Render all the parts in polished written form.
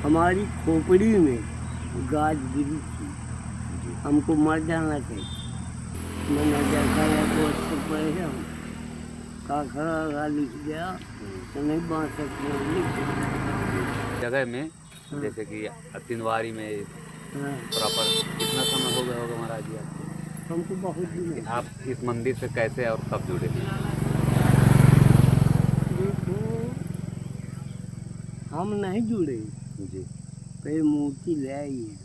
हमारी खोपड़ी में गाज गिरी थी, हमको मर जाना चाहिए। मैंने देखा या तो अच्छे पड़े हम का खड़ा लिख गया तो नहीं बांध सकते लिख जगह में जैसे कि अतिनवारी में हाँ। प्रॉपर कितना समय हो गया होगा महाराज जी आपको? हमको बहुत दिन आप इस मंदिर से कैसे और कब जुड़े? देखो हम नहीं जुड़े, जी पहले मूर्ति ले आई है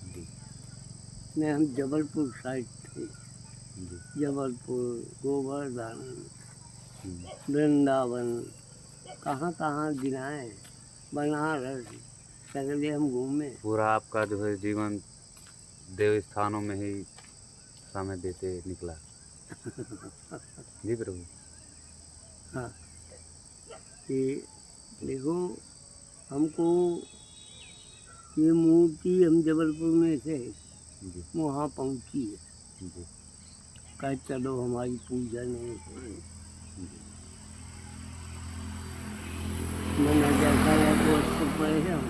जी नहीं, हम जबलपुर साइड थे, जी जबलपुर, गोवर्धन, वृंदावन, कहाँ कहाँ गिनाए, बनारस, सगले हम घूमे। पूरा आपका जो है जीवन देव स्थानों में ही समय देते निकला। जी प्रभु। हाँ कि देखो हमको ये मूर्ति हम जबलपुर में से जी वहाँ पहुँची है, जी कह चलो हमारी पूजा नहीं है। मैंने देखा या तो अच्छे पड़े हम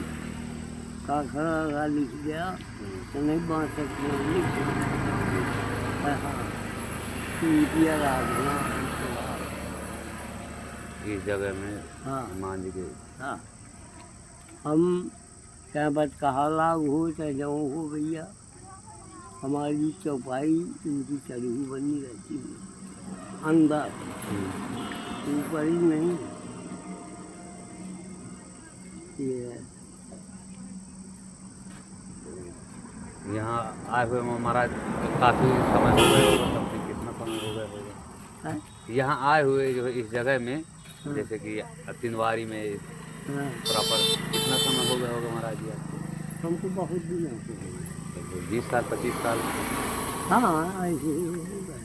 का खड़ा लिख गया तो नहीं बांध सकते लिख हाँ रुपया राधना इस जगह में हाँ हनुमान जी के हाँ हम चाहे बचकहा लाग हो चाहे जौ हो भैया, हमारी चौपाई इनकी चढ़ी हुई बनी रहती है अंदर, ऊपर ही नहीं। ये यहाँ आए हुए महाराज काफ़ी समय हो गया होगा, तब से कितना समय हो गया होगा? है यहाँ आए हुए जो है इस जगह में हाँ। जैसे कि अतिनवारी में हाँ। प्रॉपर कितना समय हो गया होगा महाराज जी आपको? हमको बहुत दिन हो गए, 20 साल 25 साल? हाँ ऐसे ही हो गए।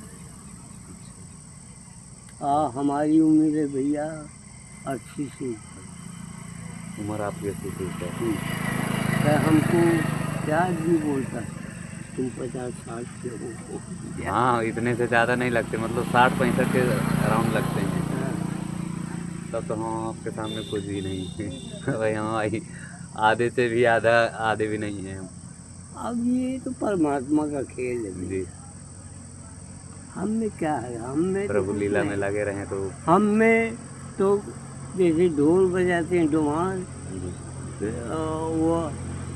हमारी उम्र है भैया 80 से ऊपर। उम्र आपकी 80 से ऊपर? क्या हमको क्या भी बोलता है तुम 50-60 के हो? हाँ इतने से ज़्यादा नहीं लगते, मतलब 60-65 के अराउंड लगते हैं। हाँ। तब तो हम आपके सामने कुछ भी नहीं है। भाई हम भाई आधे से भी आधे भी नहीं हैं हम। अब ये तो परमात्मा का खेल है जी हम में क्या है, हम में प्रभु तो लीला में नहीं। लगे रहें तो हम में तो जैसे ढोल बजाते हैं डुमार, जी वो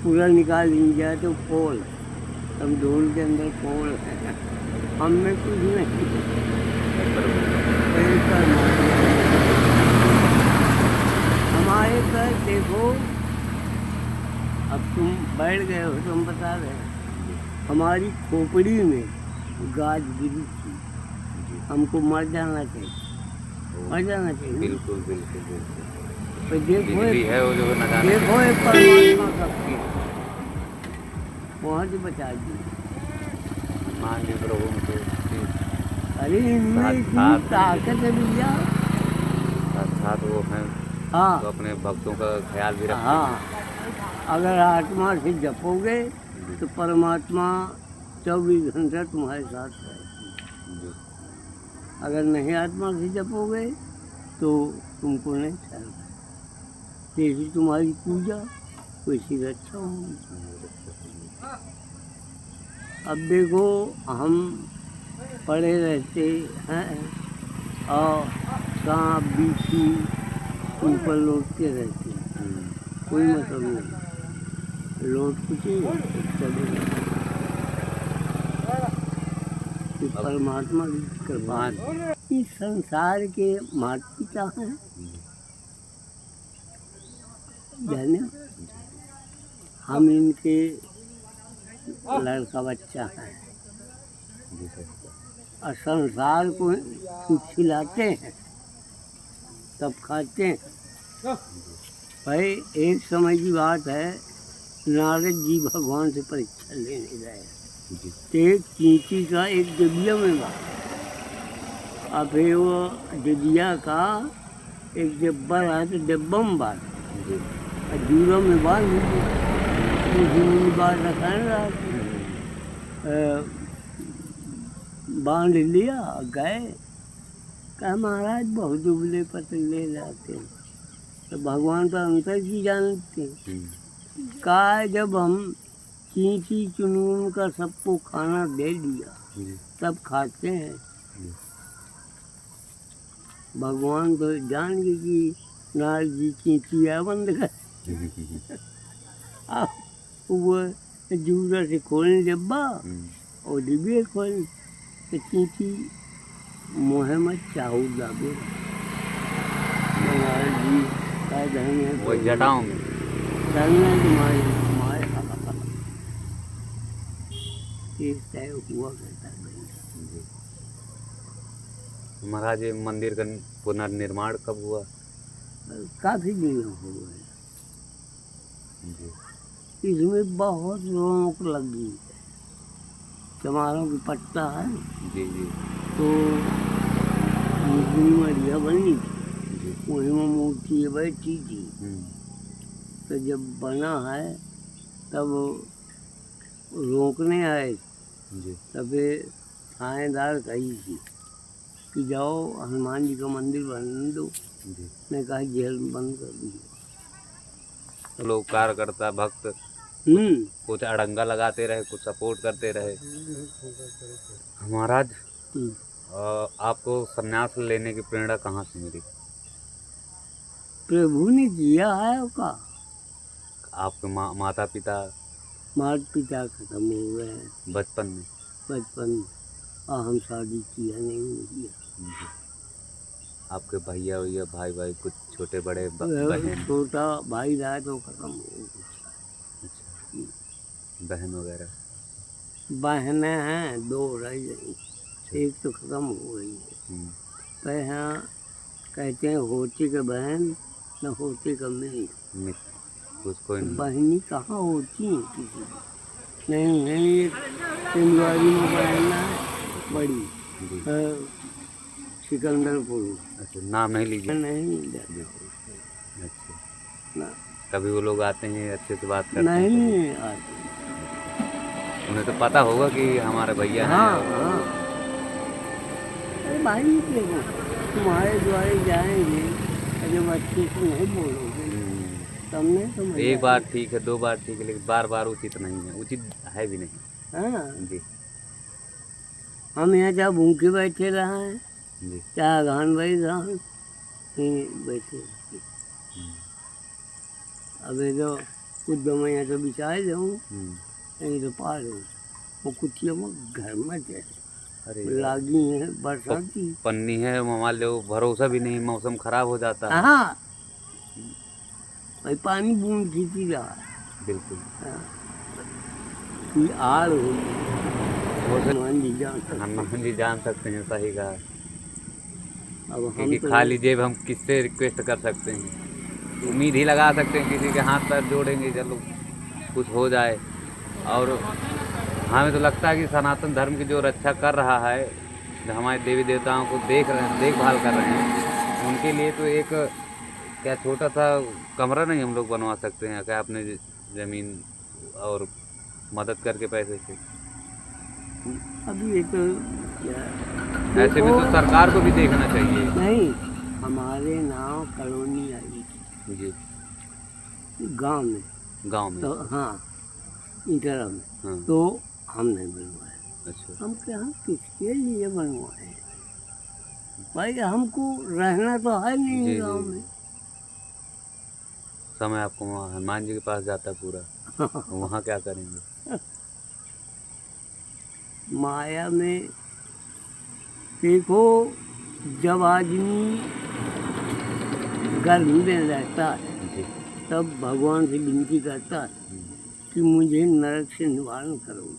पूरा निकाल लिया तो पोल, हम ढोल के अंदर पोल है, हम में कुछ नहीं। वही परमात्मा हमारे पर देखो, अब तुम बैठ गए हो तो हम बता रहे हैं, हमारी खोपड़ी में गाज गिरी थी, हमको मर जाना चाहिए, मर जाना चाहिए। बिल्कुल बिल्कुल बिल्कुल। तो देखो बिजली है वो जो न जाने देखो एक परमात्मा का खेल, वहाँ से बचा दिए। मान जी प्रभु में तो अरे इनमें इतनी ताकत है भैया। साथ वो हैं हाँ तो अपने भक्तों का ख्याल भी रखते हाँ, अगर आत्मा से जपोगे तो परमात्मा 24 घंटा तुम्हारे साथ है। जी अगर नहीं आत्मा से जपोगे तो तुमको नहीं चल, जैसी तुम्हारी पूजा वैसी रक्षा होगी। अब देखो हम पड़े रहते हैं और सांप बिच्छू ऊपर लौटते रहते हैं, कोई मतलब नहीं, लौट कुचे चले परमात्मा की कृपा। इस संसार के माता पिता हैं जाने, हम इनके लड़का बच्चा है और संसार को कुछ खिलाते हैं तब खाते हैं। भाई एक समय की बात है, नारद जी भगवान से परीक्षा लेने गए, तो एक चींटी का एक डिबिया में बात, और फिर वो डिबिया का एक डिब्बा रहा तो डिब्बा में बात और जूरा में बांध दिया, बात रखा बांध लिया गए, कहा महाराज बहुत दुबले पतले रहते हैं, तो भगवान तो अंतर की जानते हैं। हम्म, कहा है जब हम चींटी चुनमुन का सबको खाना दे दिया जी तब खाते हैं। जी भगवान तो जान गए कि नारद जी चींटियाँ बंद कर। अब वो जूरा से खोलने डिब्बा और डिब्बे खोल तो चींटी मोहे में चाहू दाबे। तो नारद जी का धन है वही जटाओं में। धन है तुम्हारे माया ये तय हुआ करता है भाई। जी। महाराज ये मंदिर का पुनर्निर्माण कब हुआ? काफी दिन हो गए। जी इसमें बहुत रौनक लगी है। चमारों की पट्टा है जी जी तो मरिया बनी थी, जी वहीं में मूर्ति बैठी थी। हम्म, तो जब बना है तब रोकने आए जी तब ये थानेदार कही थी कि जाओ हनुमान जी का मंदिर बन दो। जी। मैं कहा जेल बंद कर दी। लोग कार्यकर्ता भक्त कुछ अड़ंगा लगाते रहे, कुछ सपोर्ट करते रहे। महाराज आपको संन्यास लेने की प्रेरणा कहाँ से मिली? प्रभु ने किया है उसका। आपके माता पिता माता पिता खत्म हो गए हैं बचपन में? बचपन में, और हम शादी किया नहीं किया। जी। आपके भैया भैया भाई भाई कुछ छोटे बड़े बहन? छोटा भाई रहा तो खत्म हो गया। अच्छा, बहन वगैरह? बहनें हैं दो रह गई, एक तो खत्म हो गई है। हम्म, तो यहाँ कहते हैं होती का बहन न होती का मिल। कुछ कोई नहीं। बहनी कहाँ होती है किसी की? नहीं नहीं, एक पिंडवारी में बहन है बड़ी, जी सिकंदरपुर। अच्छा, नाम नहीं लीजिए। नहीं जी जाता अच्छा, ना, कभी वो लोग आते हैं अच्छे से बात करते हैं? नहीं आती। उन्हें तो पता होगा कि हमारे भैया हैं। हाँ और हाँ, अरे भाई देखो तुम्हारे द्वारे जाएंगे, जब अच्छे से नहीं बोलोगे तब नहीं समझ एक बार आएगी। ठीक है, दो बार ठीक है, लेकिन बार बार उचित नहीं है, उचित है भी नहीं। हाँ, जी हम यहाँ चाहे भूखे बैठे रहे हैं जी चाहे घान भाई रहा बैठे। हम्म, अबे तो कुछ दो मैं यहाँ से बिछाए जाऊँ हम्म, नहीं तो पार हो वो कुछ घर में है अरे लागी है बरसाती। पन्नी है मान लो, भरोसा भी नहीं, मौसम खराब हो जाता है। हाँ भाई पानी बूंद खींची रहा है। बिल्कुल। हाँ, कि आड़ हो हनुमान जी जान सकते हैं। हनुमान जी जान सकते हैं, सही कहा। अब हम क्योंकि तो खाली जेब हम किससे रिक्वेस्ट कर सकते हैं? उम्मीद ही लगा सकते हैं, किसी के हाथ पैर जोड़ेंगे चलो कुछ हो जाए। और हमें तो लगता है कि सनातन धर्म की जो रक्षा कर रहा है, जो हमारे देवी देवताओं को देख रहे हैं, देखभाल कर रहे हैं, उनके लिए तो एक क्या छोटा सा कमरा नहीं हम लोग बनवा सकते हैं क्या अपने ज़मीन और मदद करके पैसे से? अभी ये तो क्या ऐसे में तो सरकार को भी देखना चाहिए। नहीं, हमारे नाव कॉलोनी आई जी गांव में गांव में। तो हाँ इंटरा में हाँ तो हम नहीं बनवाए। अच्छा हम क्या हम किसके लिए बनवाए भाई, हमको रहना तो है नहीं जी गांव जी में। समय आपको वहाँ हनुमान जी के पास जाता है पूरा, वहाँ क्या करेंगे? माया में देखो, जब आदमी गर्भ में रहता है जी तब भगवान से विनती करता है हम्म, कि मुझे नरक से निवारण करो।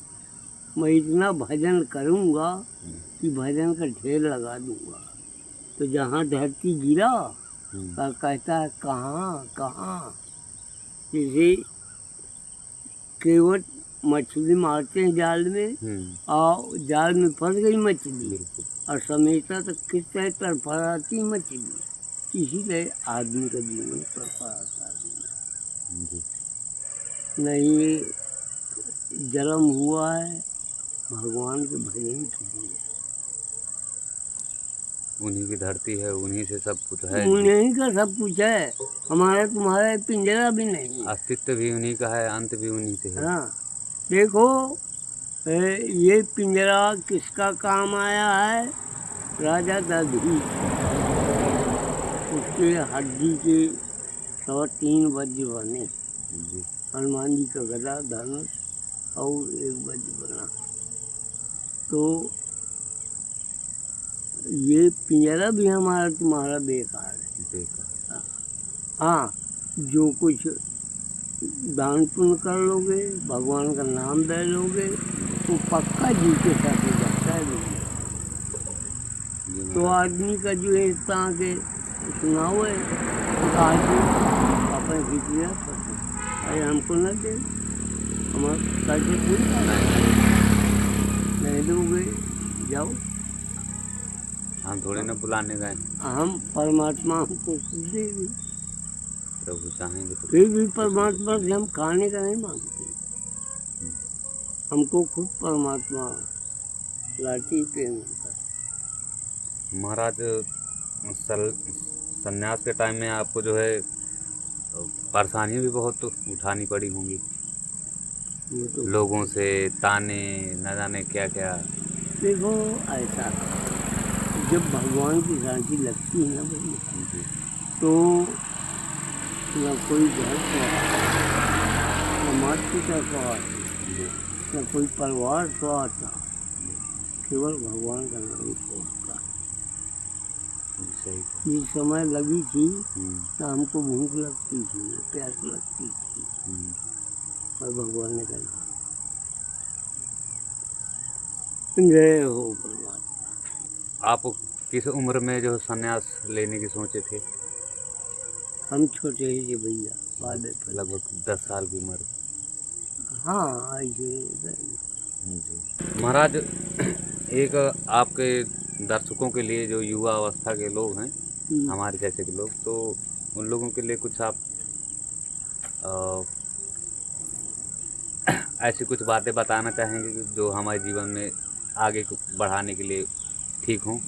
मैं इतना भजन करूँगा कि भजन का ढेर लगा दूंगा। तो जहाँ धरती गिरा का कहता है कहाँ कहाँ, जैसे केवट मछली मारते हैं जाल में और जाल में फंस गई मछली बिल्कुल और समेटा तो किस तरह तड़फड़ाती मछली, इसी तरह आदमी का जीवन तड़फड़ाता है। जी नहीं जन्म हुआ है भगवान के भजन के लिए, उन्हीं की धरती है, उन्हीं से सब कुछ है। उन्हीं का सब कुछ है, हमारा तुम्हारा पिंजरा भी नहीं है। अस्तित्व भी उन्हीं का है, अंत भी उन्हीं से है। हाँ, देखो ये पिंजरा किसका काम आया है? राजा दधीच, उसके हड्डी के 103 वज्र बने, जी हनुमान जी का गदा, धनुष और एक वज्र बना। तो ये पिंजरा भी हमारा तुम्हारा बेकार है। बेकार। हाँ, जो कुछ दान पुण्य कर लोगे, भगवान का नाम ले लोगे, तो पक्का जी के साथ हो जाता है दुनिया। जी तो महाराज। आदमी का जो है इस तरह के सुनाओ है, आज अपन खींच लिया, अरे हमको न दे, हमारे कैसे पूछ नहीं दोगे, जाओ। हम थोड़ी ना बुलाने गए, हम परमात्मा हमको खुद देगी, प्रभु चाहेंगे तो। फिर भी परमात्मा से हम खाने का नहीं मांगते, हमको खुद परमात्मा लाठी पे महाराज, संन्यास के टाइम में आपको जो है परेशानी भी बहुत उठानी पड़ी होंगी, ये तो। लोगों से ताने, न जाने क्या क्या। देखो ऐसा, जब भगवान की शांति लगती है ना भैया, जी तो न कोई घर स्वाद, न माता पिता स्वाद, जी न कोई परिवार स्वाद था, केवल भगवान का नाम छोड़ता। सही। ये समय लगी थी तो हमको भूख लगती थी, प्यास लगती थी, और भगवान ने कहा जय हो परमात्मा। आप किस उम्र में जो संन्यास लेने की सोचे थे? हम छोटे ही थे भैया, बाद में लगभग 10 साल की उम्र। हाँ ऐसे। जी महाराज, एक आपके दर्शकों के लिए जो युवा अवस्था के लोग हैं, हमारे जैसे के लोग, तो उन लोगों के लिए कुछ आप ऐसी कुछ बातें बताना चाहेंगे कि जो हमारे जीवन में आगे को बढ़ाने के लिए ठीक हों?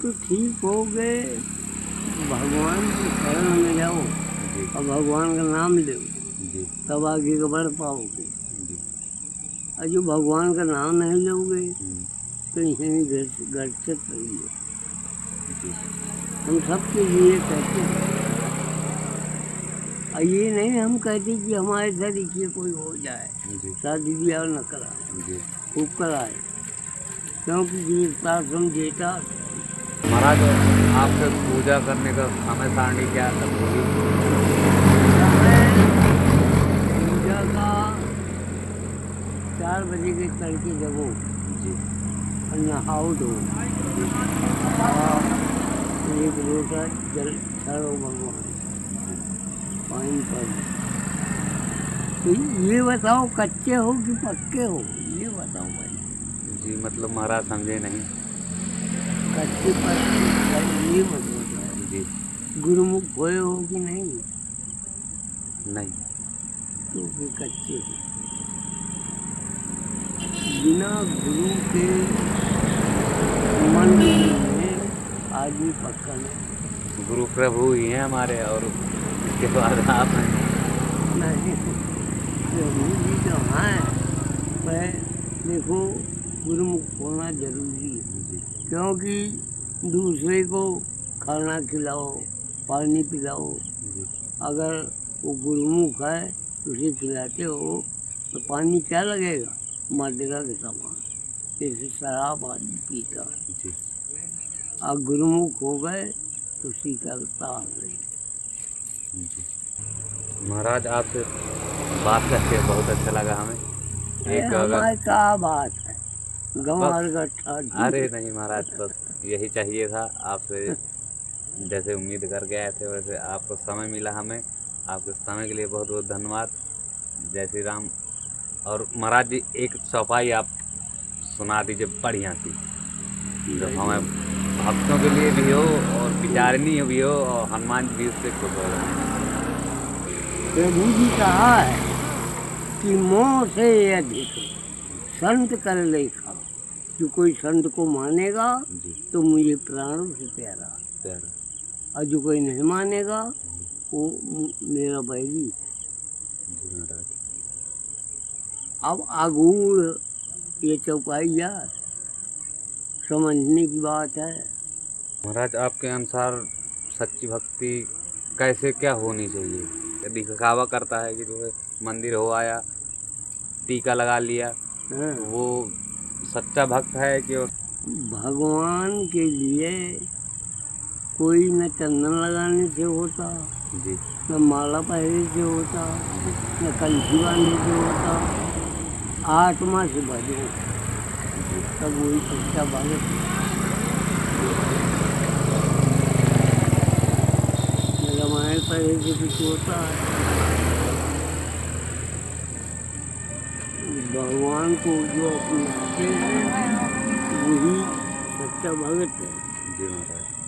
तो ठीक हो गए, भगवान की शरण में जाओ जी और भगवान का नाम लो, जी तब आगे का बढ़ पाओगे। जी और जो भगवान का नाम नहीं लोगे तो यहीं गड़चत रही है। जी हम सबके लिए कहते हैं, और ये नहीं हम कहते कि हमारे तरीके कोई हो जाए, जी शादी ब्याह न कराए, जी खूब कराए, क्योंकि गिरफ्तार समझेता। महाराज, आपसे पूजा करने का समय सारणी क्या होगी? पूजा का 4 बजे के तड़के जगो जी और नहाओ धो, और एक लोटा जल चढ़ो भगवान पानी पर। तो ये बताओ कच्चे हो कि पक्के हो, ये बताओ भाई। जी मतलब महाराज समझे नहीं। कच्चे पक्के ये मतलब है, जी गुरुमुख हुए हो कि नहीं, नहीं। तो फिर कच्चे हो। बिना गुरु के मन में आदमी पक्का नहीं। गुरु प्रभु ही हैं हमारे, और उसके बाद आप हैं। नहीं, प्रभु जी तो हैं, पर देखो गुरुमुख होना जरूरी है, जी क्योंकि दूसरे को खाना खिलाओ, पानी पिलाओ, जी अगर वो गुरुमुख है उसे खिलाते हो तो पानी क्या लगेगा, मदिरा के समान, जैसे शराब आदमी पीता है। जी अब गुरुमुख हो गए तो शीतलता आ गई। जी महाराज, आपसे बात करके बहुत अच्छा लगा हमें। एक अगर हमारे क्या बात है, गंवार बस, गट्ठा। अरे नहीं महाराज, बस यही चाहिए था आपसे। जैसे उम्मीद कर गए थे वैसे आपको समय मिला हमें। आपके समय के लिए बहुत बहुत धन्यवाद। जय श्री राम। और महाराज जी, एक चौपाई आप सुना दीजिए बढ़िया सी, जो हमें भक्तों के लिए भी हो और विचारणीय भी हो, और हनुमान जी भी उससे खुश हो जाए। प्रभु जी कहा है कि मोह से अधिक संत कर लेखा, जो कोई संत को मानेगा जी तो मुझे प्राणों से प्यारा, प्यारा। और जो कोई नहीं मानेगा वो मेरा बैरी। जी महाराज। अब आगूढ़ ये चौपाइया समझने की बात है। महाराज आपके अनुसार सच्ची भक्ति कैसे क्या होनी चाहिए? यदि दिखावा करता है कि जो है मंदिर हो आया, टीका लगा लिया, हाँ। तो वो सच्चा भक्त है कि भगवान के लिए कोई न चंदन लगाने से होता, जी न माला पहनने से होता, न कंठी बांधने से होता, आत्मा से भजो तब वही सच्चा भगत है। न रामायण पढ़ने से कुछ होता है। भगवान को जो अपनाते हैं वही सच्चा भगत है। जी महाराज।